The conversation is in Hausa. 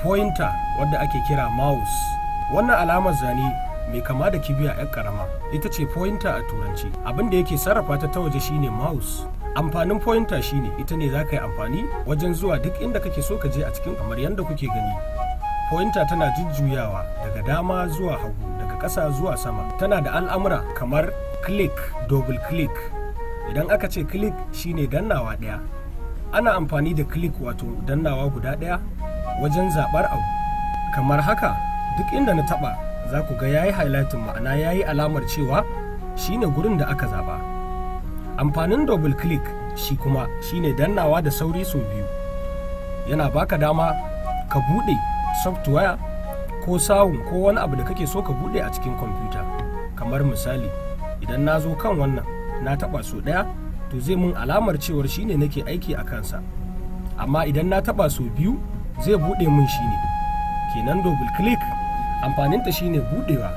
pointer wadda ake kira mouse. Wannan alamar zane mai kama da kibiya 'yar karama ita ce pointer a turanci. Abin da yake sarrafa ta waje shine mouse. Amfanin pointer shine ita ne za ka yi amfani wajen zuwa duk inda kake so ka je a cikin, kamar yadda kuke gani. Pointer tana jujjuyawa daga dama zuwa hagu, daga ƙasa zuwa sama. Tana da al'amura kamar click, double click. Idan aka ce click shine dannawa ɗaya. Ana amfani da click wato dannawa guda ɗaya wajen zaɓar abu. Kamar haka duk inda na taɓa za ku ga yayi highlighting, ma'ana yayi alamar cewa shine gurin da aka zaɓa. Amfanin double click shi kuma shine dannawa da sauri sau biyu. Yana baka dama ka buɗe software ko sawun ko wani abu da kake so ka buɗe a cikin kwamfuta. Kamar misali, idan na zo kan wannan na taɓa so ɗaya, to zai mun alamar cewar shine nake aiki a kansa. Amma idan na taɓa so biyu zai buɗe mun shine. Kenan double click amfaninta shine buɗewa.